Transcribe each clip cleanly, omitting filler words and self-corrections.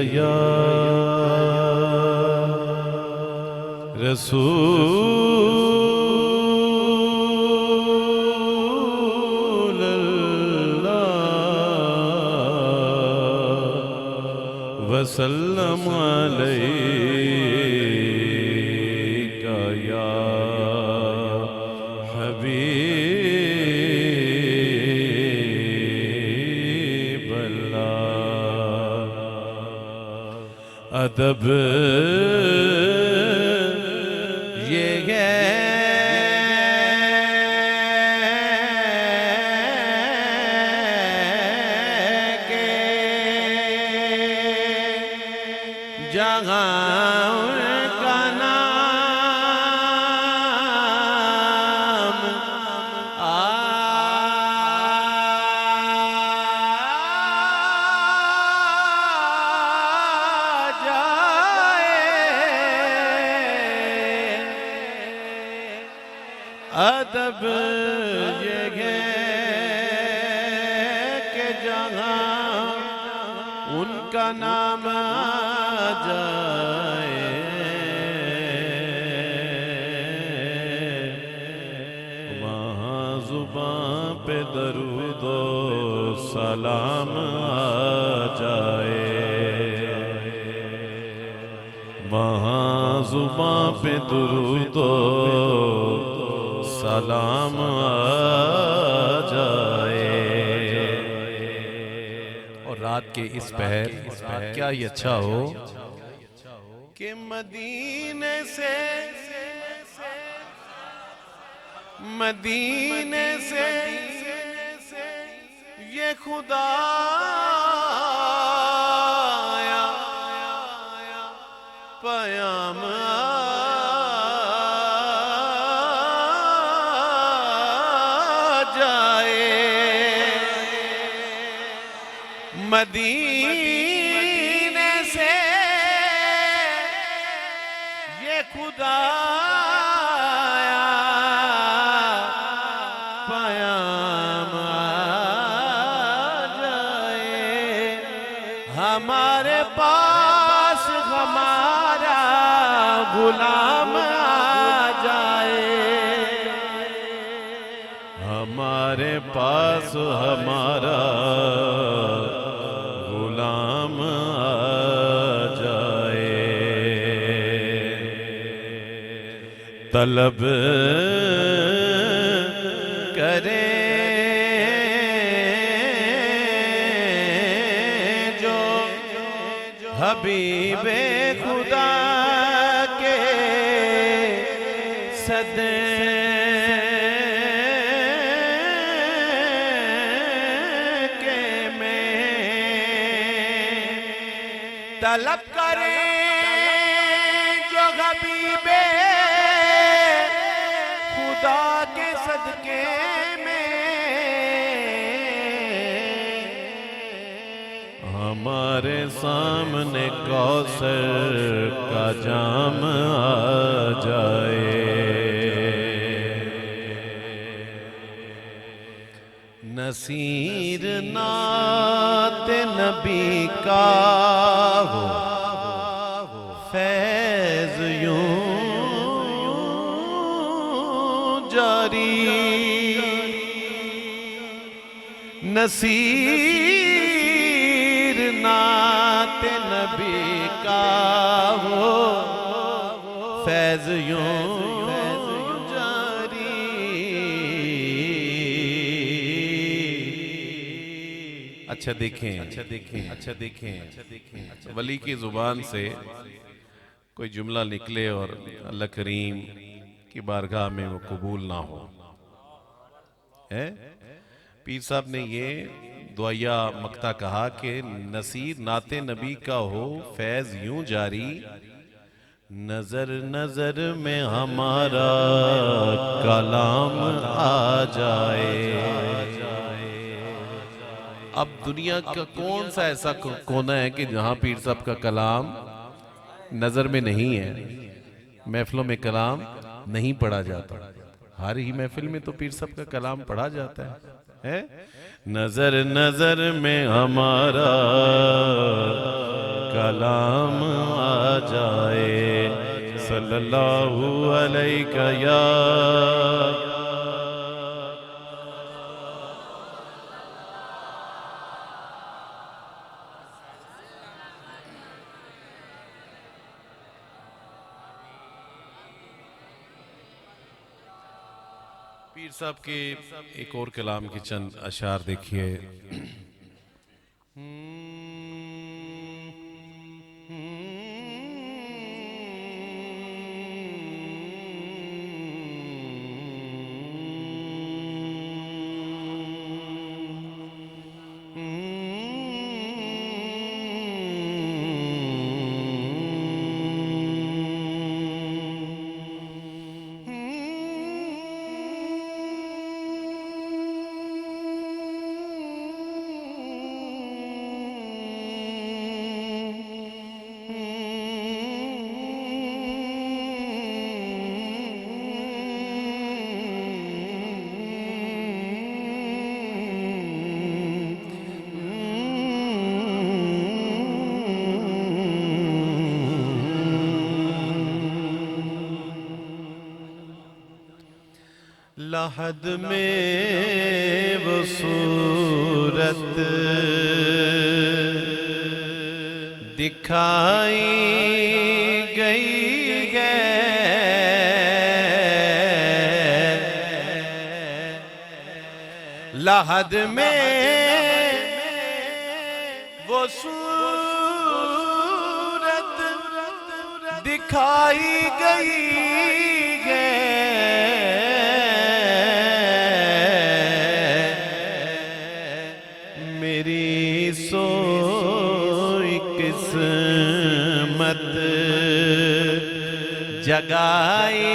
या रसूल अल्लाह वसल्लम अलैका या हबीब अल्लाह। अदब ये है कि जहाँ का नाम आ अदब ये है कि जहाँ उनका नाम आ जाए वहाँ जुबां पे दरूद ओ सलाम आ जाए, वहाँ जुबां पे दरूद ओ सलाम आ जाए। और रात के इस पहर क्या ही अच्छा हो कि मदीने से ये खुदा पयाम मदीने से ये खुदा पयाम आ जाए, हमारे पास हमारा गुलाम आ जाए, हमारे पास हमारा गुलाम आ जाए। तलब करे जो हबीबे खुदा के सदे तलब करें जो हबीबे खुदा के सदके में हमारे सामने कौसर का जाम आ जाए। नसीर नाते नबी का हो फैज़ यूं जारी, नसीर नाते नबी का हो फैज़ यूं अच्छा देखें वली की जुबान से कोई जुमला निकले और अल्लाह करीम की बारगाह में वो कबूल ना हो। है पीर साहब ने ये दुआया मक्ता कहा कि नसीर नाते नबी का हो फैज यूं जारी, नजर नजर में हमारा कलाम आ जाए। अब दुनिया का कौन सा ऐसा कोना है कि जहां पीर साहब का कलाम नजर में नहीं है, महफिलों में कलाम नहीं पढ़ा जाता। हर ही महफिल में तो पीर साहब का कलाम पढ़ा जाता है? नजर नजर में हमारा कलाम आ जाए सल्लल्लाहु अलैहि या पीर साहब के एक और कलाम के चंद अशार देखिए। लहद में वो सूरत दिखाई गई है, लहद में वो सूरत दिखाई गई है, मेरी सोई किस्मत जगाई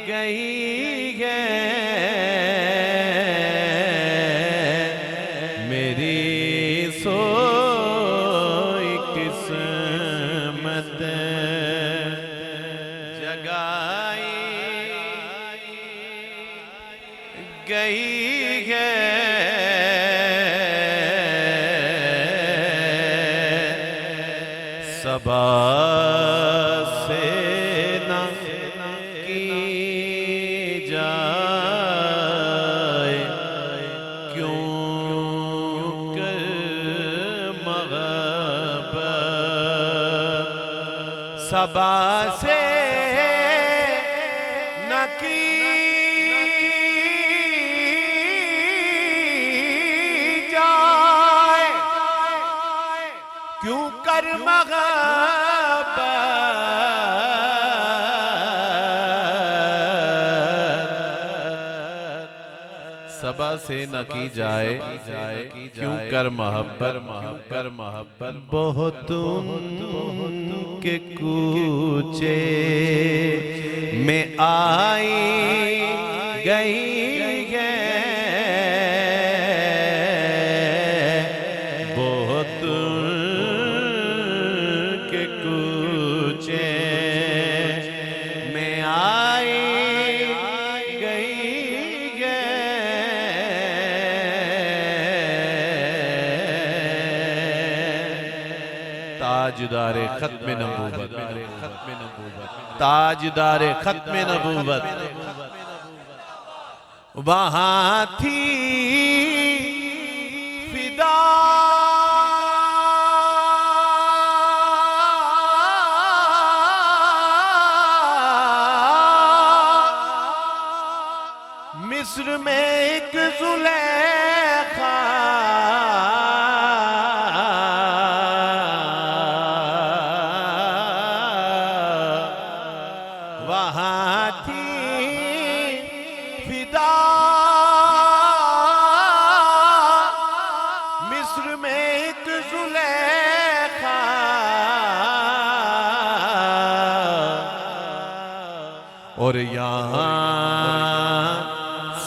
गई है, मेरी सोई किस्मत जगाई गई है। सबा से ना की जाए क्यों कर महब्बत, सबा से ना की जाए क्यों कर महब्बत, सबा से न की जाए क्यों कर मोहब्बत, कर मोहब्बत बहुत के कूचे में आई गई है, बहुत के कूचे में आई गई है, ताजदारे खत्म नबूवत, ताजदारे खत्म नबूवत वहां थी फिदा, मिस्र में एक जुलेखा वहां थी फिदा, मिस्र में एक जुलेखा और यहाँ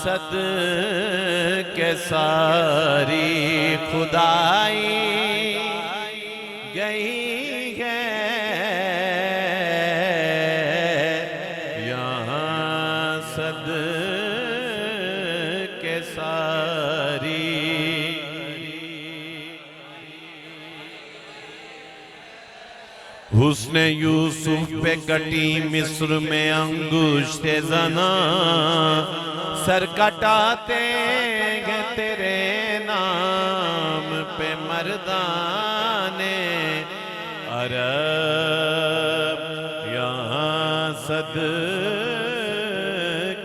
सद के सारी खुदाई गई है, यहाँ सद के सारी हुस्न यूसुफ पे कटी मिस्र में अंगूष्ठे ज़ना, सर कटाते हैं तेरे नाम पे मर्दाने अरब, यहाँ सद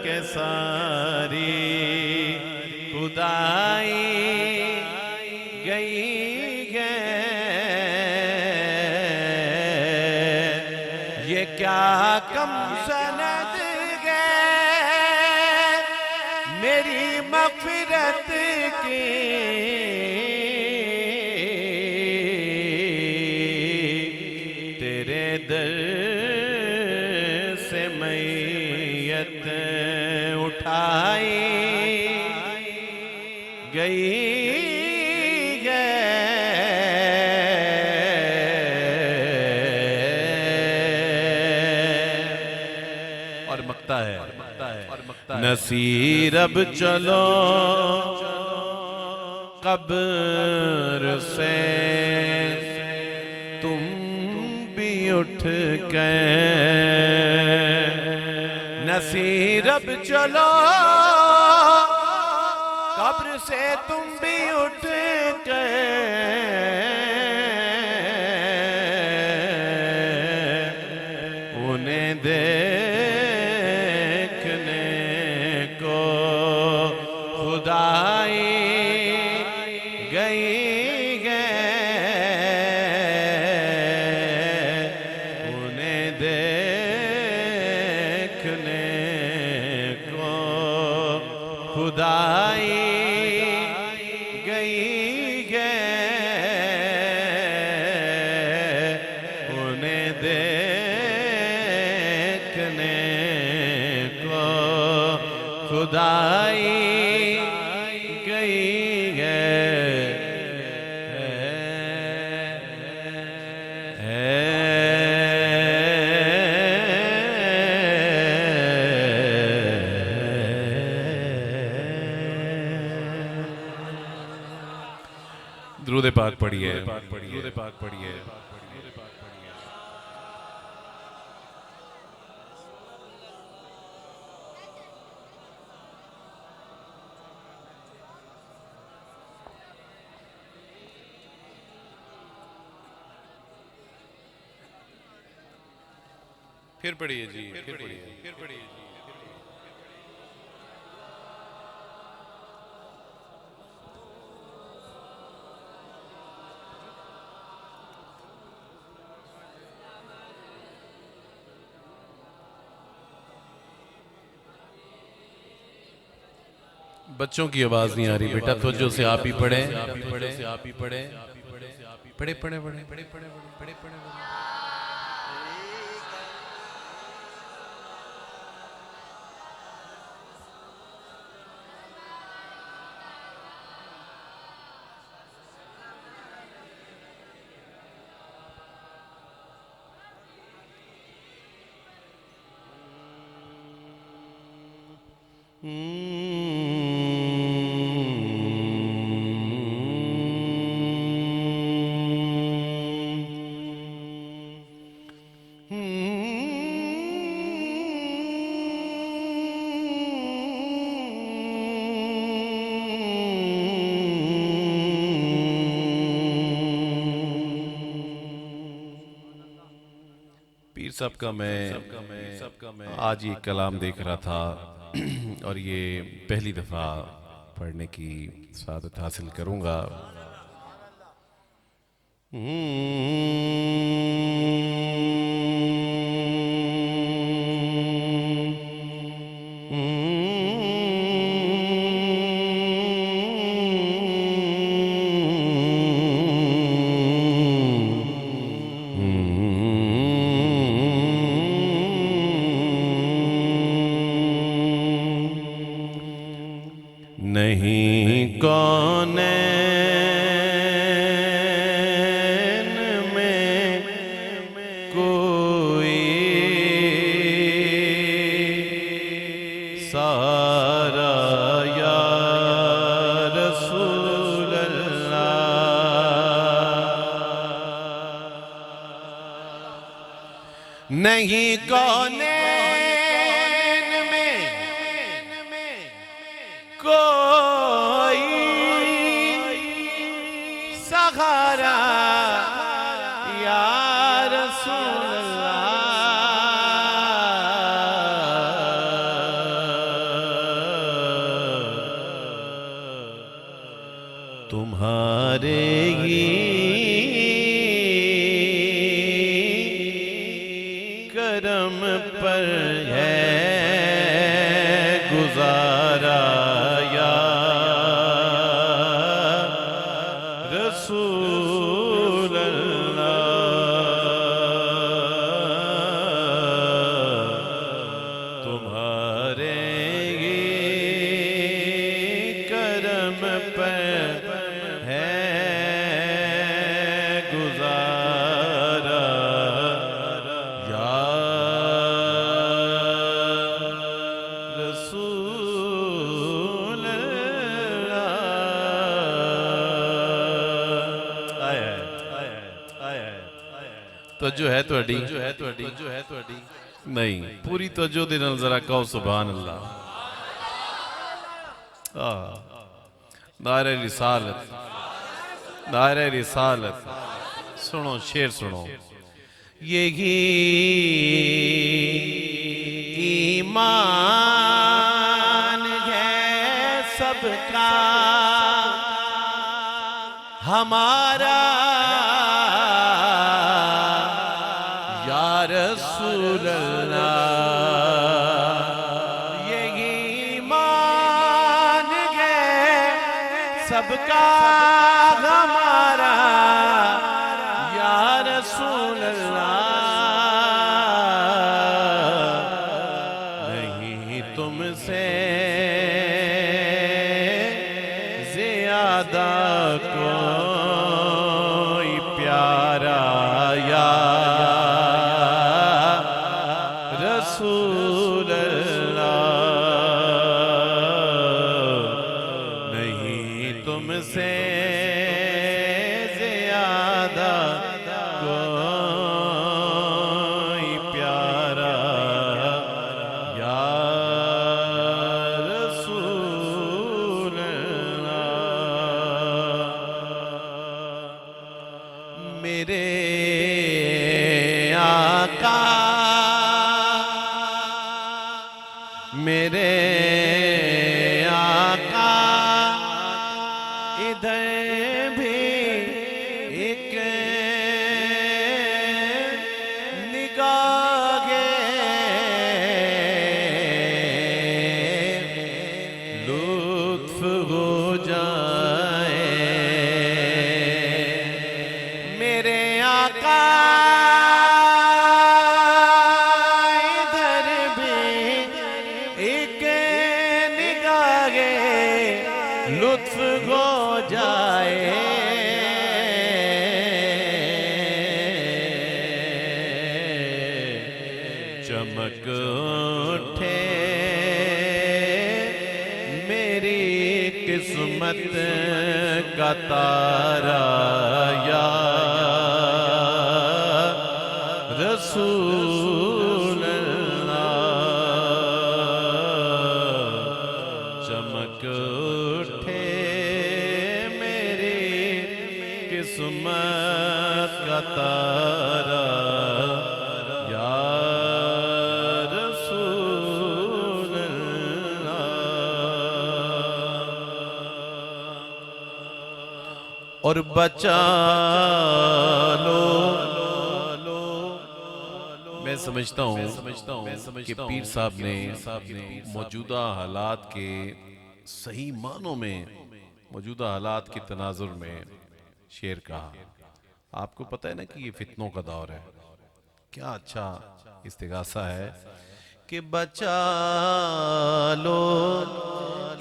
के सारी खुदाई गई है। ये क्या कम सनद है मेरी मग़फ़िरत की, तेरे दर से मैयत उठाई गई है। और मकता है नसीर अब चलो कब्र से तुम भी उठ गए, नसीर अब चलो कब्र से तुम भी उठ गए। उन्हें देखने को खुदाई गई है, उन्हें देखने को खुदाई गई है, उन्हें देखने को खुदाई गई दुरूद पाक पढ़िए, दुरूद पाक पढ़िए। फिर पढ़िए जी, फिर पढ़िए, फिर पढ़िए जी। बच्चों की आवाज नहीं आ रही बेटा, तवज्जो से आप ही पढ़े, आप ही पढ़े, आप ही पढ़े, पढ़े पढ़े पढ़े पढ़े पढ़े पढ़े पढ़े। पीर साहब का मैं आज ये कलाम देख रहा था और ये पहली दफ़ा पढ़ने की सादत हासिल करूँगा। नहीं कौनैन में नहीं कौनैन में कोई सहारा या रसूल अल्लाह। तुम्हारे ही करम पर है गुजारा या रसूल अल्लाह। तुम्हारे ही करम पर है गुजारा या रसूल अल्लाह। तवज्जो है तुहाडी नहीं पूरी तवज्जो दे नाल जरा कहो सुभान अल्लाह। नारे रिसालत नारे रिसालत। सुनो शेर सुनो। यही ईमान है सबका हमारा या रसूल अल्लाह। यही ईमान है सबका हमारा या रसूल अल्लाह। नहीं तुमसे ज्यादा कोई प्यारा या रसूल अल्लाह। नहीं तुमसे ज्यादा कोई प्यारा या रसूल अल्लाह। मेरे आका मेरे आका इधर भी एक निगाह लुत्फ हो जाए। मेरे आका इधर भी एक निगाह लुत्फ हो जाए। चमक उठे मेरी किस्मत का तारा या रसूल अल्लाह। चमक उठे मेरी किस्मत का तारा या रसूल अल्लाह। और बचा लो मैं समझता हूँ कि पीर साहब ने मौजूदा हालात के सही मानों में मौजूदा हालात के तनाजुर में शेर कहा। आपको पता है ना कि ये फितनों का दौर है। क्या अच्छा इस्तिगासा है कि बचा लो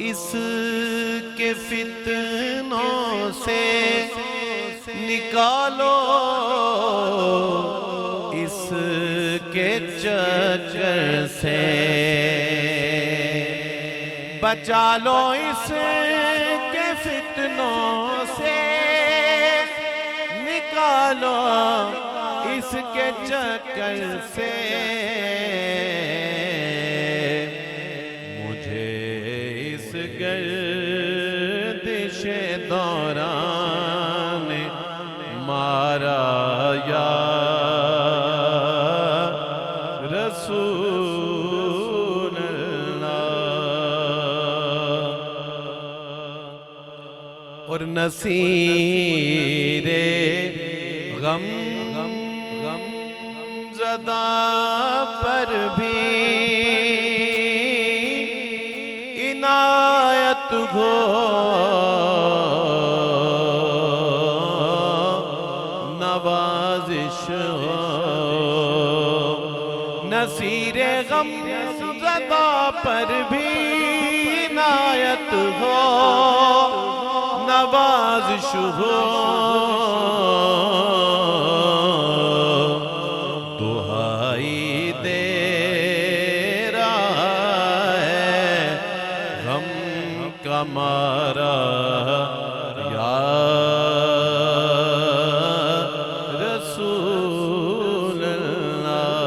इसके फितनों से निकालो इसके चक्कर से। बचा लो इसके फितनों से निकालो इस के चक्कर से मुझे इस गर्दिश दौरान मारा या रसूल अल्लाह। और नसीरे गम ज़दा पर भी इनायत हो नवाजिश हो। नसीरे गम ज़दा पर भी इनायत हो नवाजिश हो। दुहाई दे रहा है गम का मारा या रसूल अल्लाह।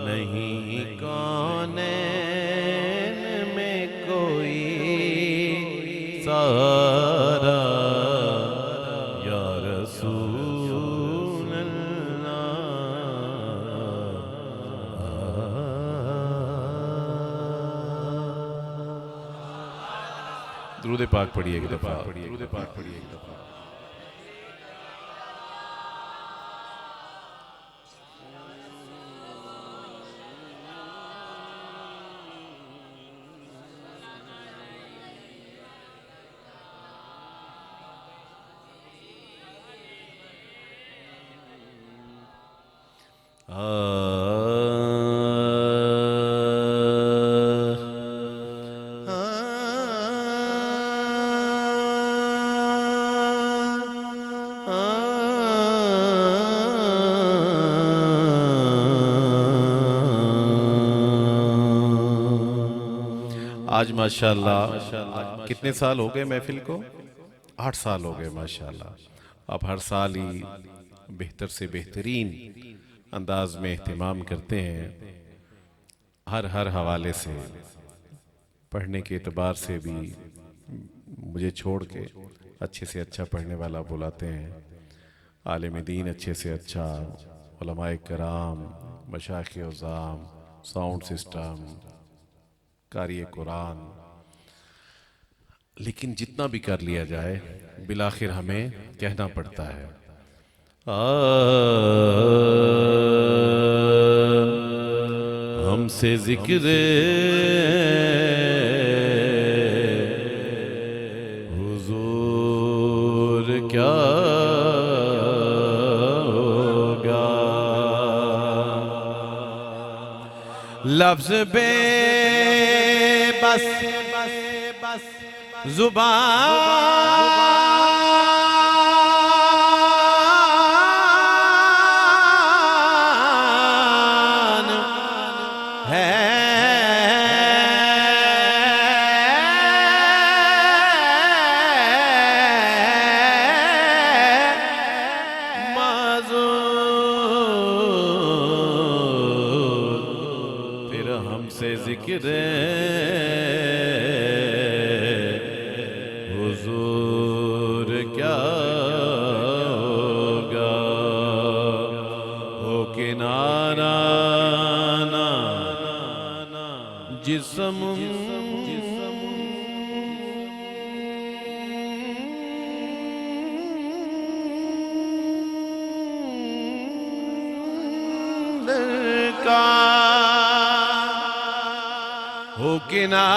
नहीं कौनैन में कोई सहारा या रसूल अल्लाह। दुरूद पाक पढ़िए एक दफा। दुरूद पाक पढ़िए एक दफा। आज माशाअल्लाह कितने साल हो गए महफिल को? 8 साल हो गए माशाअल्लाह। आप हर साल ही बेहतर से बेहतरीन अंदाज में एहतमाम करते हैं। हर हवाले से पढ़ने के एतबार से भी मुझे छोड़ के अच्छे से अच्छा पढ़ने वाला बुलाते हैं। आलिम दीन अच्छे से अच्छा, उलमाए कराम, मशाइख उज़ाम, साउंड सिस्टम, कारी कुरान। लेकिन जितना भी कर लिया जाए बिलाखिर हमें कहना पड़ता है हमसे जिक्र हुजूर क्या होगा। लफ्ज़ बस जुबान है माज़ूर फिर हमसे जिक्र हुजूर क्या होगा। हो किनारा ना जिस्म का हो किनारा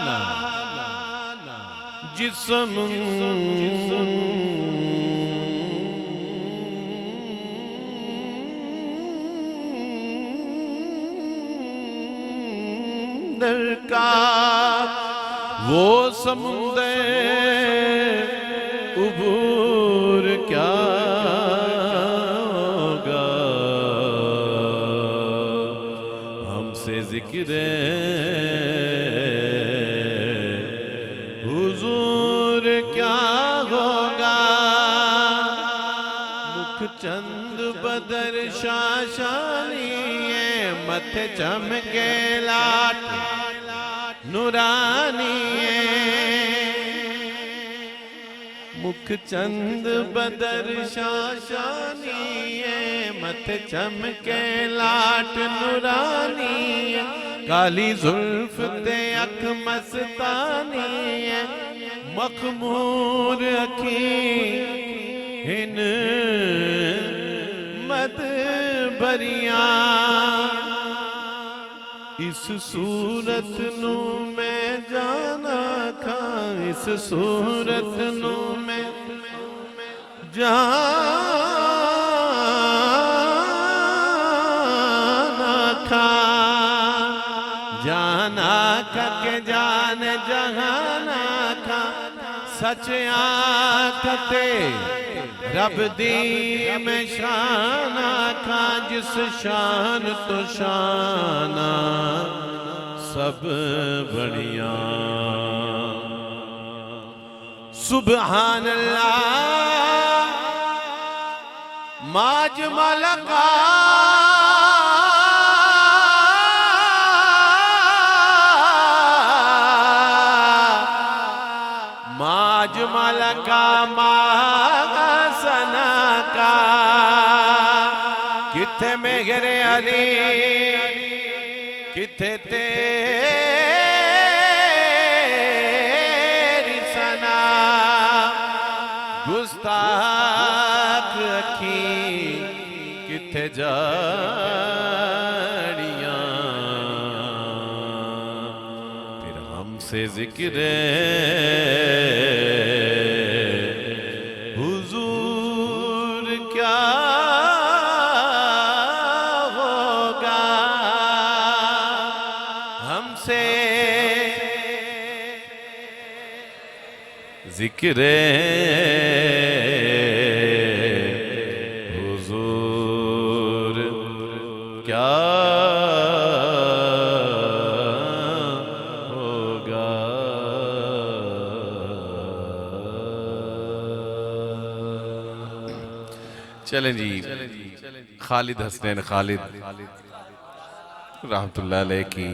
ना जिस्म का वो समुंदर उबूर क्या होगा। हमसे जिक्र चंद बदर शाशानी है, मथे चमके लाट नूरानी है। मुख चंद बदर शाशानी है, मथे चमके लाट नूरानी है। काली जुल्फ ते अख मस्तानी है, मखमूर अखी हिन मद बरिया। इस सूरत नू मैं जाना खा, इस सूरत नू मैं जाना खा। जाना खा के जान जहाना खा, सच आखते रब दी मैं शान आखा। जिस शान तो शाना सब बढ़िया। सुबहान अल्लाह माज मलका माला का मासना का। किथे मेघरे अली किथे तेरी सना। गुस्ताख अखी किथे जाड़ियां। फिर हमसे जिक्र जिक्र हुजूर क्या होगा। चलें जी, खालिद हसनैन खालिद रहमतुल्लाह अलैह की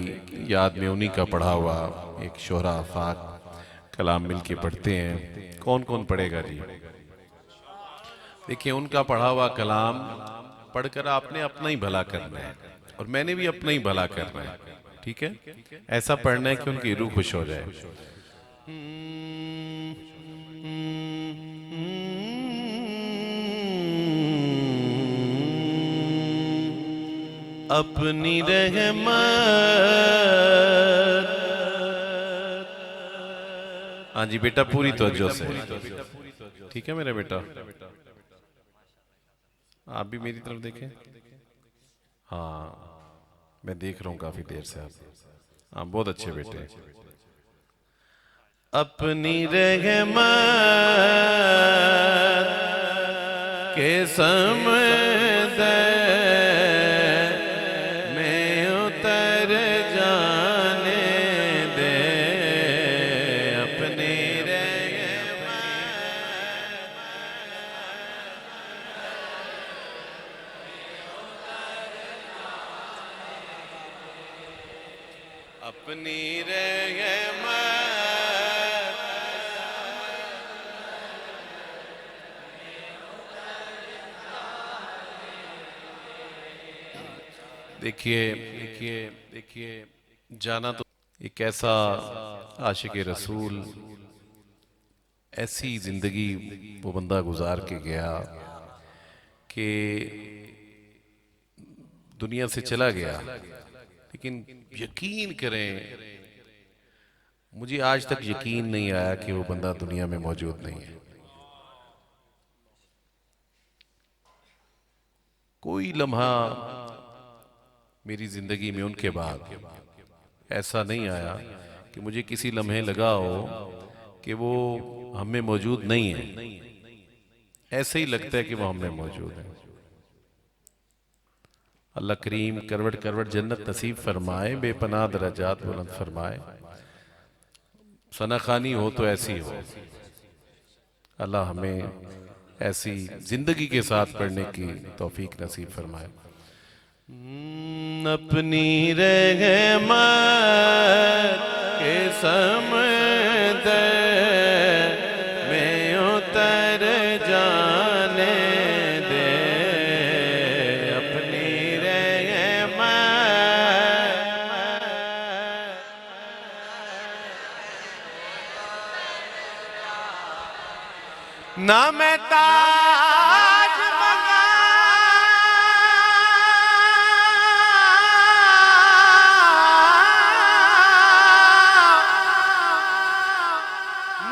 याद में उन्हीं का पढ़ा हुआ एक शोहरा आफाक कलाम मिल के पढ़ते हैं। कौन कौन पढ़ेगा जी? देखिए, उनका पढ़ा हुआ कलाम पढ़कर आपने अपना ही भला करना है और मैंने भी अपना ही भला करना है। ठीक है, ऐसा पढ़ना है कि उनकी रूह खुश हो जाए। अपनी रहमत। हाँ जी बेटा, पूरी तवज्जो से। ठीक है मेरा बेटा, आप भी मेरी तरफ देखें। हाँ, मैं देख रहा हूँ काफी देर से आप। हाँ, बहुत अच्छे बेटे। अपनी रहमत के समंदर में उतर जाने दे। अपनी अपनी रहमत देखिए देखिए देखिए, जाना तो एक ऐसा आशिक रसूल, ऐसी जिंदगी वो बंदा गुजार के गया कि दुनिया से चला गया। लेकिन यकीन करें, मुझे आज तक यकीन नहीं आया कि वो बंदा दुनिया में मौजूद नहीं है। कोई लम्हा मेरी जिंदगी में उनके बाद ऐसा नहीं आया कि मुझे किसी लम्हे लगा हो कि वो हम में मौजूद नहीं है। ऐसे ही लगता है कि वो हम में मौजूद है। अल्लाह करीम करवट करवट जन्नत नसीब फरमाए, बेपनाह दराजात बुलंद फरमाए। सना खानी हो तो ऐसी हो। अल्लाह हमें ऐसी जिंदगी के साथ पढ़ने की तौफीक नसीब फरमाए। अपनी रहमत के समंदर में उतर जाने दे, अपनी रहमत। ना मैं ताज मंगा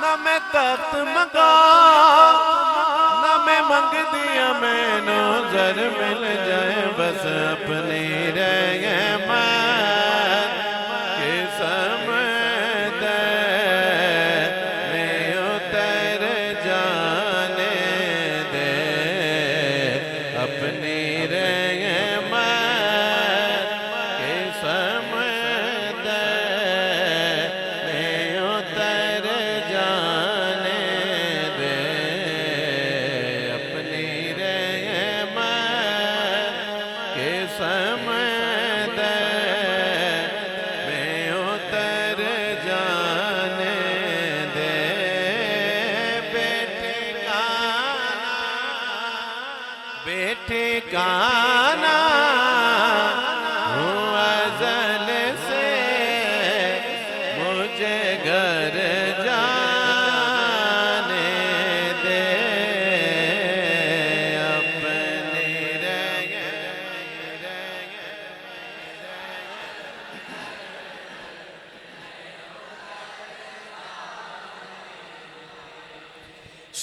ना मैं तख्त मंगा, ना मैं मंग दिया मैंने जर मिल जाए, बस अपनी रहमत के समंदर में उतर जाने दे, अपनी रहमत के समंदर में उतर जाने दे, अपनी रहमत के समंदर में उतर जाने दे। बेटे काना हूँ अज़ल से, मुझे घर जाने दे, अपनी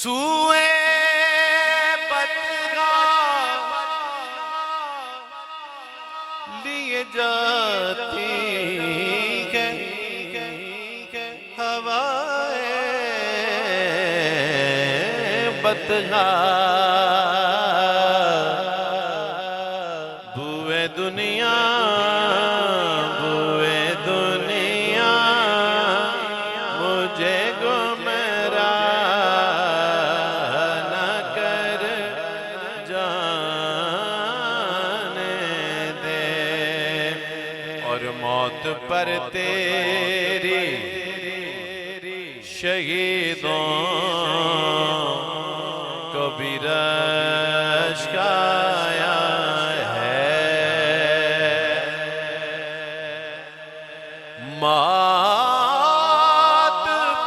सूए लिए जाती है हवाएं बतगा, बुए दुनिया मुझे गुमराह न कर जाने दे, और मौत पर तेरी शहीदों को भी रश्क आया है, मौत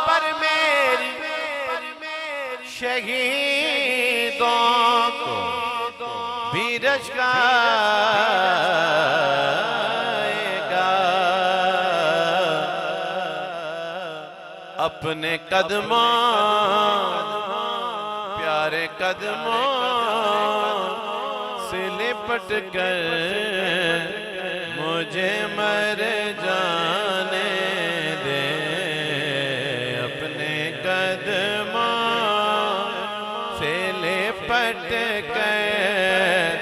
पर मेरी शहीदों को भी रश्क आएगा, अपने कदमों प्यारे कदमों से लिपट कर मुझे मर जाने दे, अपने कदमों से लिपट कर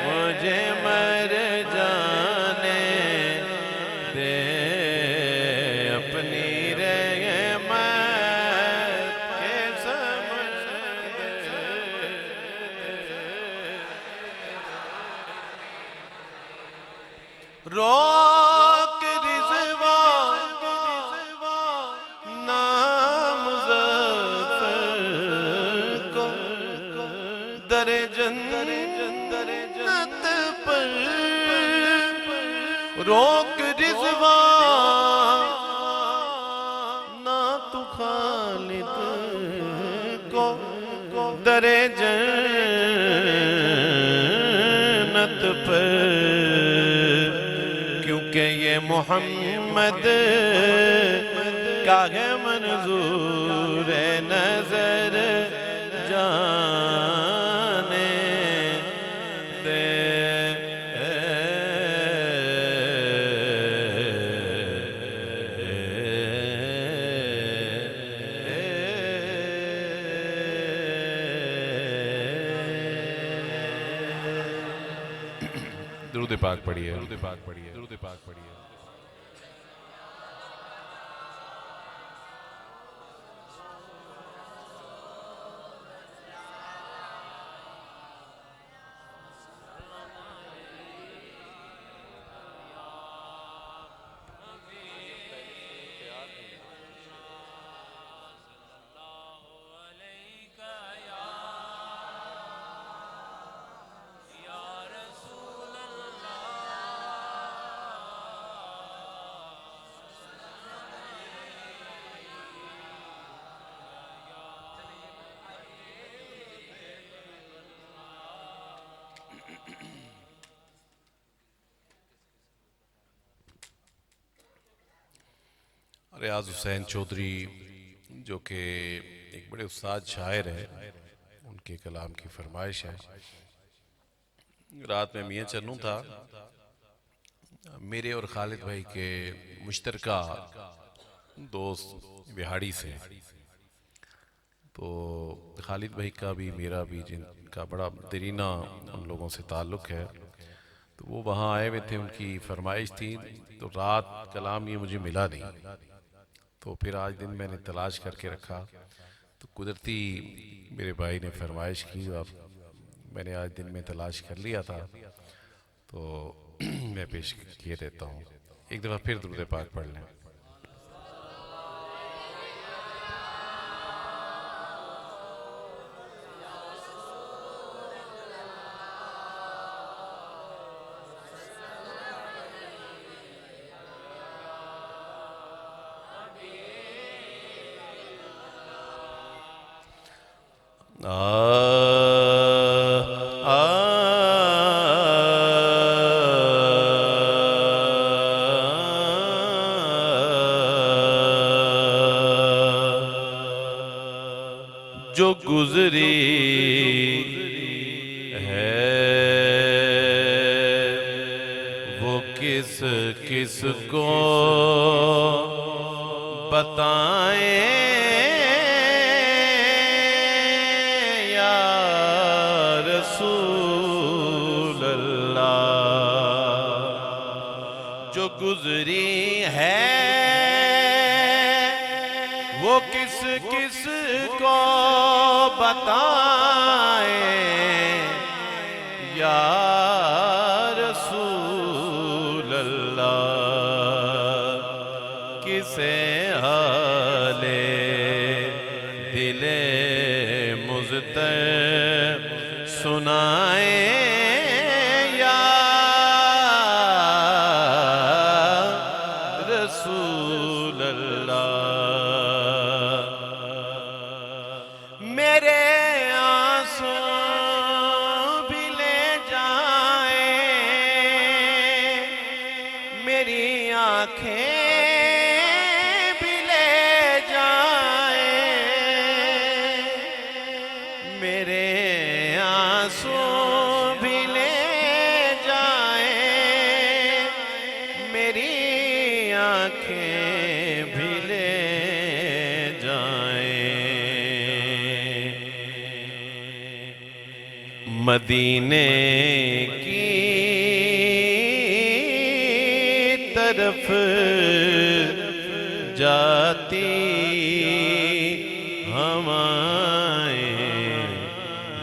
मुझे मर जाने दे, अपनी रहमत के समंदर। रोक रिज़वा नाम ज़फ़र को, दरे जन्नत पर रोक रिज़वा ना तू खालिद को, दरे जन्नत पर, क्योंकि ये मोहम्मद का है मंजूर नजर जाने दे, दुरूद पाक पढ़िए, दुरूद पाक पढ़िए, दुरूद पाक पढ़िए। रियाज हुसैन चौधरी जो कि एक बड़े उस्ताद शायर है, उनके कलाम की फरमाइश है। रात में मियाँ चन्नू था, मेरे और खालिद भाई के मुश्तरका दोस्त बिहाड़ी से, तो खालिद भाई का भी मेरा भी जिनका बड़ा दरीना उन लोगों से ताल्लुक़ है, तो वो वहाँ आए हुए थे, उनकी फरमाइश थी। तो रात कलाम ये मुझे मिला नहीं, तो फिर आज दिन मैंने तलाश करके रखा, तो कुदरती मेरे भाई ने फरमाइश की, अब मैंने आज दिन में तलाश कर लिया था, तो मैं पेश किए देता हूँ। एक दफ़ा फिर दुरूद पाक पढ़ लें। जो गुजरी है वो किस किस को बताएं या रसूल अल्लाह। जो गुजरी है वो किस किस को बताएं या रसूल अल्लाह। किसे हाले दिले मुज़तर सुनाएं या रसूल अल्लाह। मेरे आंसू भी ले जाए, मेरी आंखें भी ले जाए, मेरे आंसू भी ले जाए, मेरी आंखें भी ले मदीने की तरफ जाती हवाएं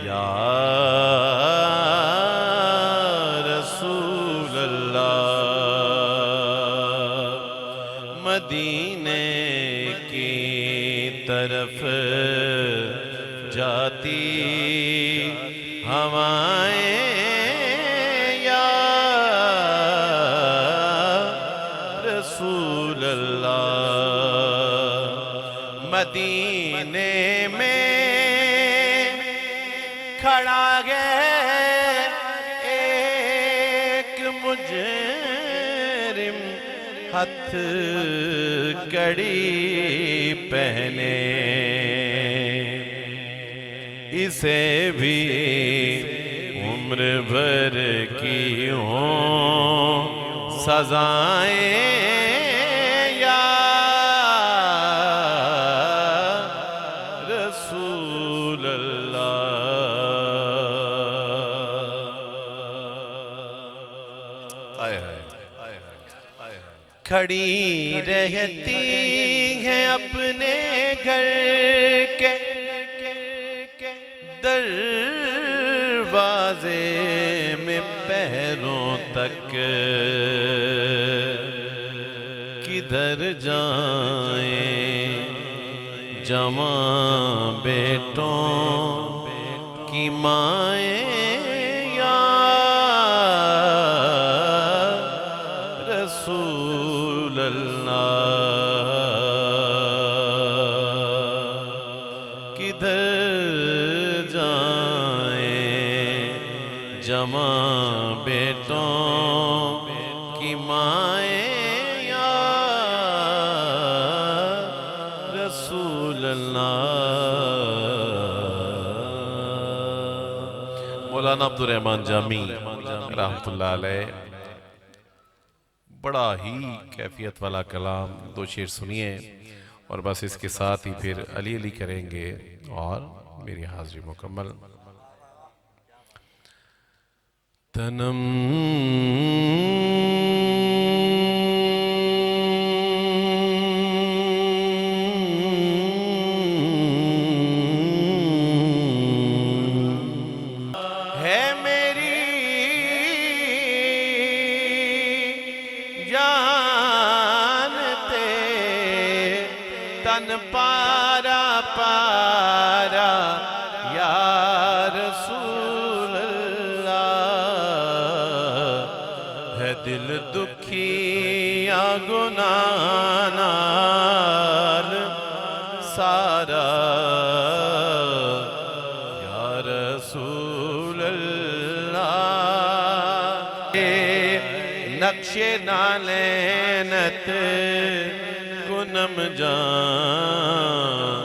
या रसूल अल्लाह। मदीने की तरफ जाती हवाएं या रसूल अल्लाह। मदीने में खड़ा है एक मुजरिम, हथ कड़ी पहने, इसे भी उम्र भर की हों सजाएं या रसूल अल्लाह। आए हाय खड़ी रहती है अपने घर के दरवाजे में पैरों तक, किधर जाएं जवां बेटों की माएं या रसूल अल्लाह। किधर जमां बेटों की माएं या मौलाना अब्दुल रहमान जामी रहमतुल्लाह अलैह, बड़ा ही कैफियत वाला कलाम, दो शेर सुनिए और बस इसके साथ ही फिर अली अली करेंगे और मेरी हाजिरी मुकम्मल। तनम है मेरी जानते तन पारा पारा या रसूल है दिल दुखिया गुनाह नाल सारा या रसूल अल्लाह। नक्शे नालेनत कुनम जान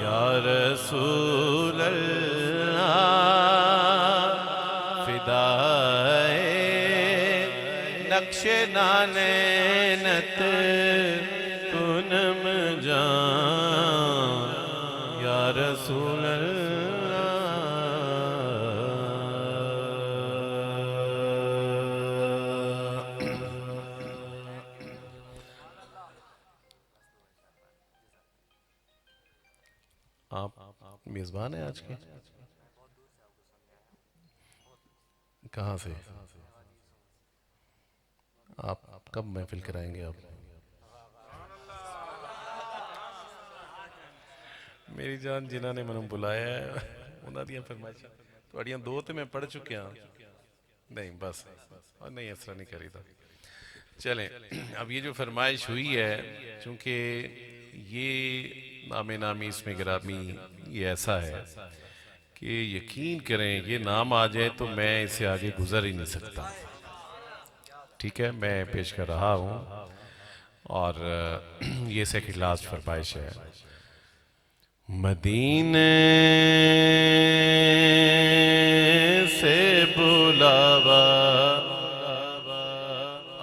या रसूल अल्लाह। फिदाए नक्शे नालेनत कुनम जान या रसूल अल्लाह। आप मेजबान हैं आज के? कहाँ से? आप कब महफिल कराएंगे? आप मेरी जान जिन्होंने मैंने बुलाया है उन्होंने फरमाइशा थोड़ियां दो तो मैं पढ़ चुके हाँ। नहीं बस और नहीं इस तरह नहीं करी था। चलें, अब ये जो फरमाइश हुई है, चूंकि ये नामे नामी इसमें गिरामी ये ऐसा है कि यकीन करें ये नाम आ जाए तो मैं इससे आगे गुजर ही नहीं सकता। ठीक है, मैं पेश कर रहा हूँ और ये सेकंड लास्ट फरमाइश है। मदीने से बुलावा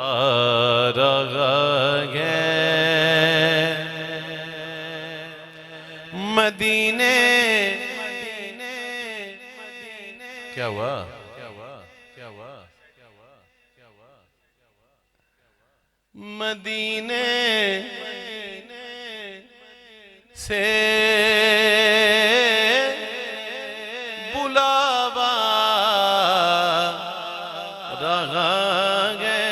आ रहा है, मदीने क्या हुआ? मदीने से बुलावा रहा है,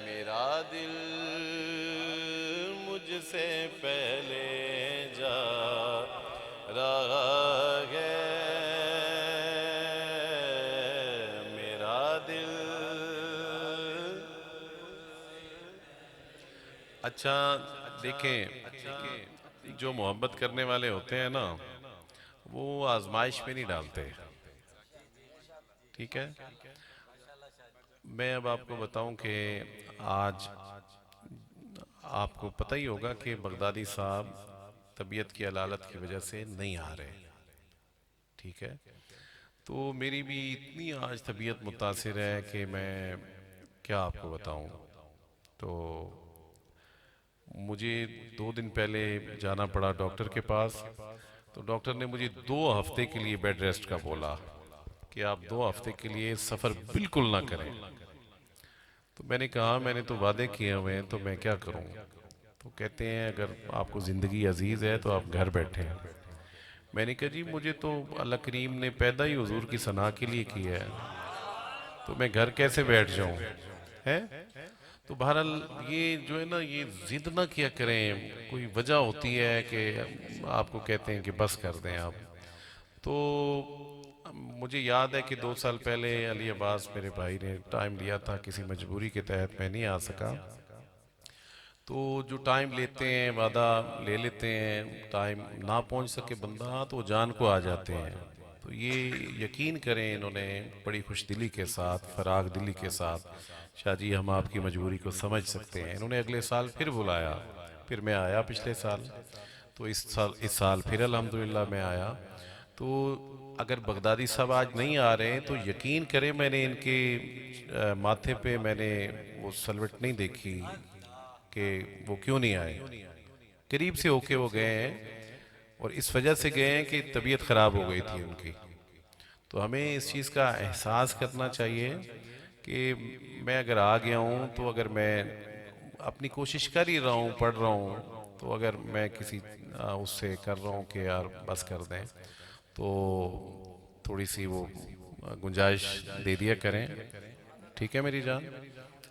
मेरा दिल मुझसे पहले जा रहा है, मेरा दिल। अच्छा देखें, जो मोहब्बत करने वाले होते हैं ना वो आजमाइश में नहीं डालते। ठीक है, मैं अब आपको बताऊं कि आज आपको पता ही होगा कि बगदादी साहब तबीयत की अलालत की वजह से नहीं आ रहे। ठीक है, तो मेरी भी इतनी आज तबीयत मुतासिर है कि मैं क्या आपको बताऊं। तो मुझे 2 दिन पहले जाना पड़ा डॉक्टर के पास। तो डॉक्टर ने मुझे 2 हफ्ते के लिए बेड रेस्ट का बोला कि आप 2 हफ्ते के लिए सफ़र बिल्कुल ना करें। तो मैंने कहा मैंने तो वादे किए हुए हैं तो मैं क्या करूं। तो कहते हैं अगर आपको ज़िंदगी अजीज़ है तो आप घर बैठे हैं। मैंने कहा जी मुझे तो अल्लाह करीम ने पैदा ही हुजूर की सना के लिए किया है, तो मैं घर कैसे बैठ जाऊं है। तो बहरहाल ये जो है ना ये जिद ना किया करें, कोई वजह होती है कि आपको कहते हैं कि बस कर दें आप। तो मुझे याद है कि 2 साल पहले अली अब्बास मेरे भाई ने टाइम लिया था, किसी मजबूरी के तहत मैं नहीं आ सका। तो जो टाइम लेते हैं वादा ले लेते हैं, टाइम ना पहुंच सके बंदा तो जान को आ जाते हैं। तो ये यकीन करें इन्होंने बड़ी खुशदिली के साथ फराग दिली के साथ, शाहजी हम आपकी मजबूरी को समझ सकते हैं, इन्होंने अगले साल फिर बुलाया। फिर मैं आया पिछले साल। तो इस साल फिर अल्हम्दुलिल्लाह मैं आया। तो अगर बगदादी साहब आज नहीं आ रहे हैं तो यकीन करें मैंने इनके माथे पे मैंने वो सलवट नहीं देखी कि वो क्यों नहीं आए। करीब से होके वो गए हैं और इस वजह से गए हैं कि तबीयत ख़राब हो गई थी उनकी। तो हमें इस चीज़ का एहसास करना चाहिए कि मैं अगर आ गया हूँ तो अगर मैं अपनी कोशिश कर ही रहा हूँ, पढ़ रहा हूँ, तो अगर मैं किसी उससे कर रहा हूँ कि यार बस कर दें, तो थोड़ी सी वो गुंजाइश दे दिया करें। ठीक है मेरी जान,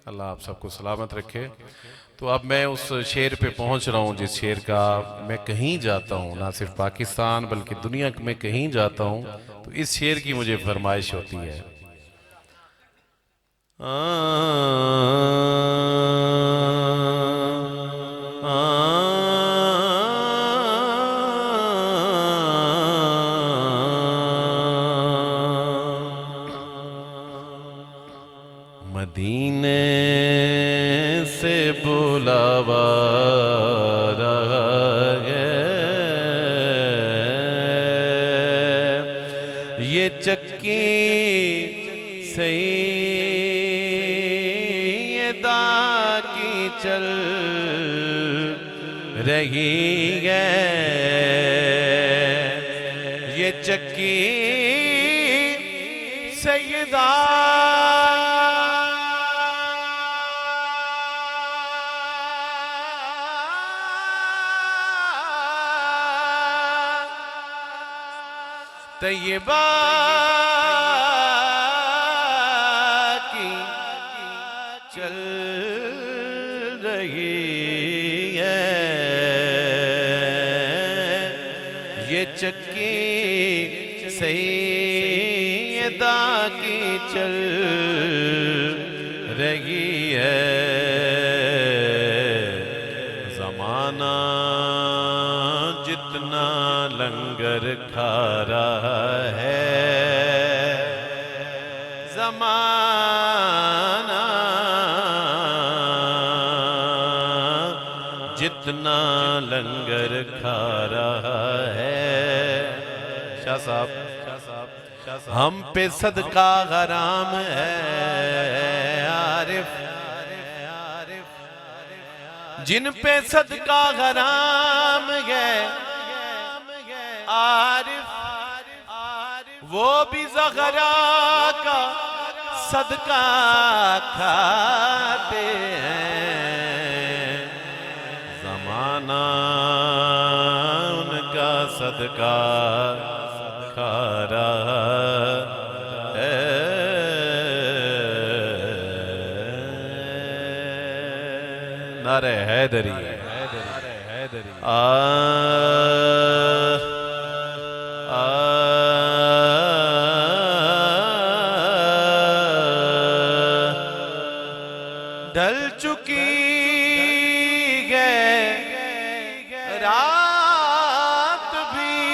अल्लाह आप सबको सलामत रखे। तो अब मैं उस शेर पे पहुंच रहा हूं जिस शेर का मैं कहीं जाता हूं, ना सिर्फ पाकिस्तान बल्कि दुनिया में कहीं जाता हूं तो इस शेर की मुझे फरमाइश होती है। मदीने से बुलावा रहा है, ये चक्की सैयदा की चल रही है, ये चक्की सैयदा तैयबा की चल रही है, ये चक्की सैयदा की चल रही है। ज़माना जितना लंगर खा रहा है, ज़माना जितना लंगर खा रहा है। शाह साहब हम पे सदका हराम है आरिफ, जिन पे सदका हराम है आरिफ, वो भी ज़हरा का सदका खाते हैं। ज़माना उनका सदका खा रहा है। नारे हैदरी आ ढल चुकी है रात भी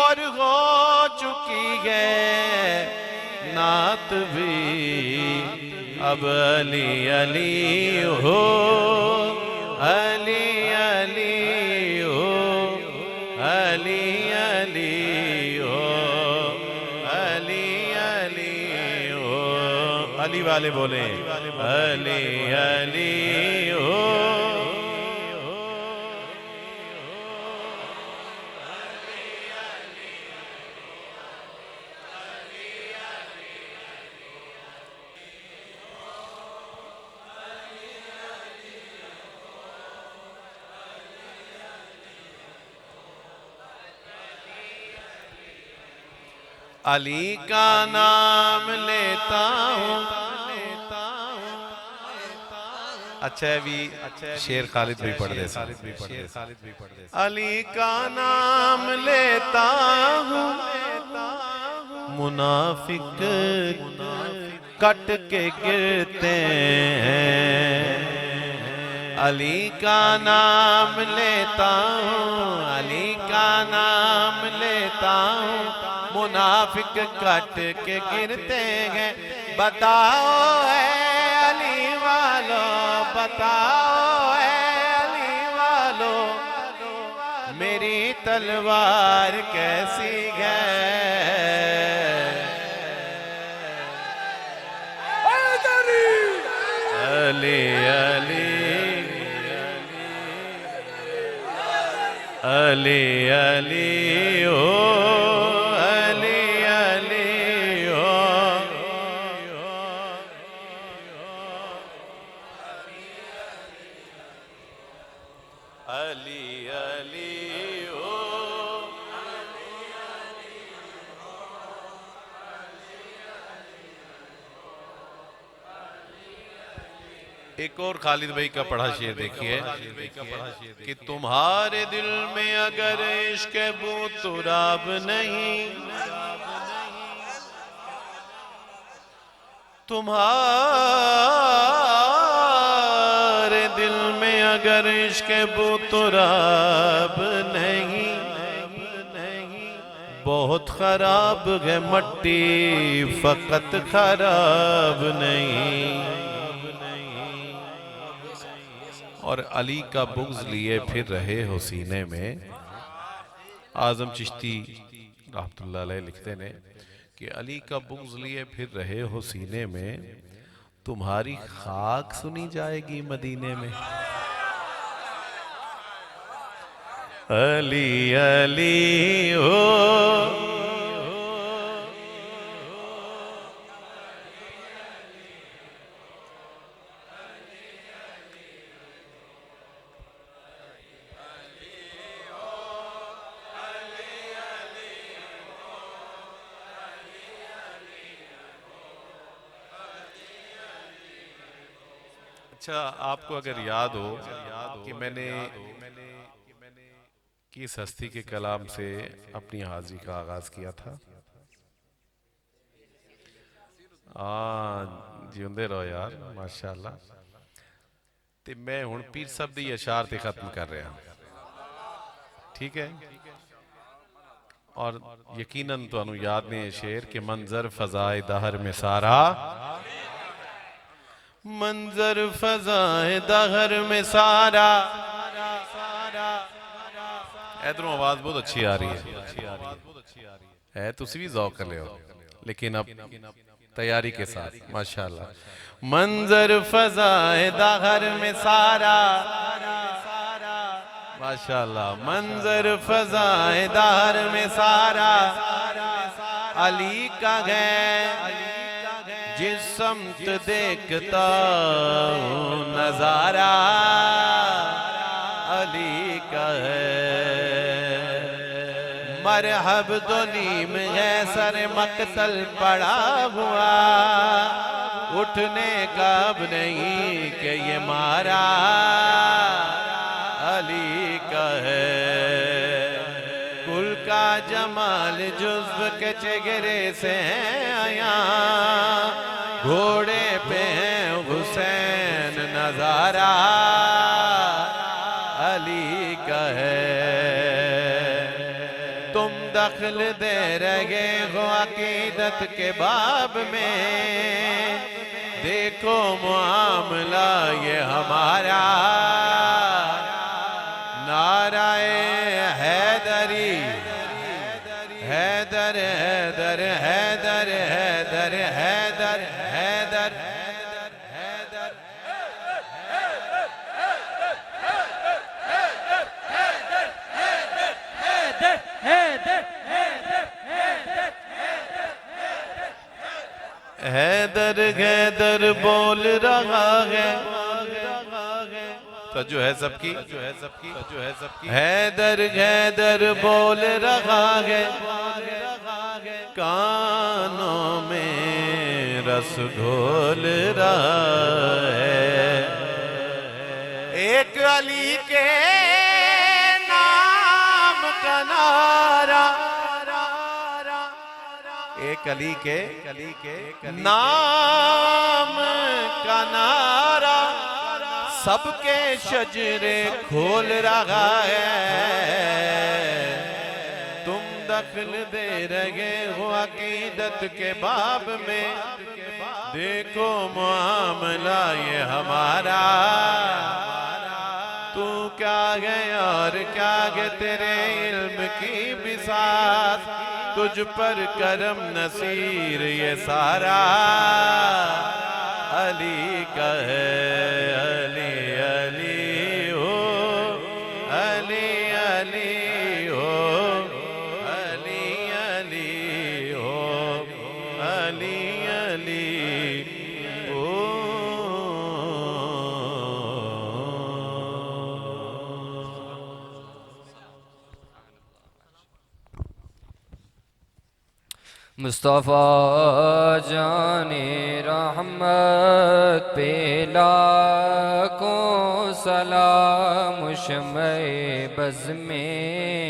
और हो चुकी है नात भी, अब अली अली हो, अली अली हो, अली अली हो, अली अली हो। अली वाले बोले अली अली हो। अली का नाम लेता हूँ। अच्छा भी शेर खालिद भी पढ़ दे, अली का नाम लेता हूँ, मुनाफिक कट के गिरते हैं। अली का नाम लेता हूँ, अली का नाम लेता हूँ, मुनाफिक कट के गिरते हैं। बताओ है अली वालों, बताओ है अली वालों, तलवार कैसी है, अली अली अली अली ओ अली अली ओ अली अली ओ। एक और खालिद भाई का पढ़ा शेर देखिए कि तुम्हारे दिल में अगर इश्क बूतुराब नहीं, तुम्हारे दिल में अगर इश्क बूतुराब नहीं, बहुत खराब है मट्टी फकत खराब नहीं। और अली का बुग़्ज़ लिए फिर रहे हो सीने में। आज़म चिश्ती रहमतुल्लाह अलैह लिखते ने कि अली का बुग़्ज़ लिए फिर रहे हो सीने में, तुम्हारी खाक सुनी जाएगी मदीने में। अली अली ओ अच्छा, आपको अगर याद हो कि मैंने किस हस्ती के कलाम से अपनी हाजिरी का आगाज किया था? जिंदे रहो यार, माशाअल्लाह। ते मैं हुण पीर साहब दी अशार ते खत्म कर रहा, ठीक है? और यकीनन तुहानू याद ने शेर कि मंजर फजाए दहर में सारा, मंजर फजाए दहर में सारा। इधरों आवाज बहुत अच्छी आ रही है, तुसी भी ज़ौक़ कर ले हो, लेकिन अब तैयारी के साथ माशाअल्लाह। मंजर फजाए दहर में सारा, माशाअल्लाह। मंजर फजाए दहर में सारा, अली का है जिस समत देखता हूँ नजारा, अली का है। मरहब तो नीम है सर मकतल पड़ा हुआ, उठने का अब नहीं कि ये मारा, अली का है। कुल का जमाल जुज़्व के चेहरे से आया, घोड़े पे हैं हुसैन नजारा, अली का है। तुम दखल दे रहे हो अकीदत के बाब में, देखो मामला ये हमारा, नाराए हैदरी हैदर हैदर हैदर हैदर हैदर हैदर हैदर हैदर हैदर बोल रहा है, तो जो है सबकी, जो है सबकी, जो है सबकी। हैदर हैदर बोल रहा है, कानों में रस घोल रहा है। एक अली के नाम का नारा, एक अली के नाम का नारा, सबके शजरे खोल रहा है। तुम दखल दे रहे हो अकीदत के बाब में, देखो मामला ये हमारा। तू क्या है और क्या आगे तेरे इल्म की बिसात, तुझ पर करम नसीर ये सारा अली का है। अली अली हो, अली अली हो, अली अली हो, अली अली हो। मुस्तफ़ा जाने रहमत पे लाखों सलाम, शम्ए बज़ में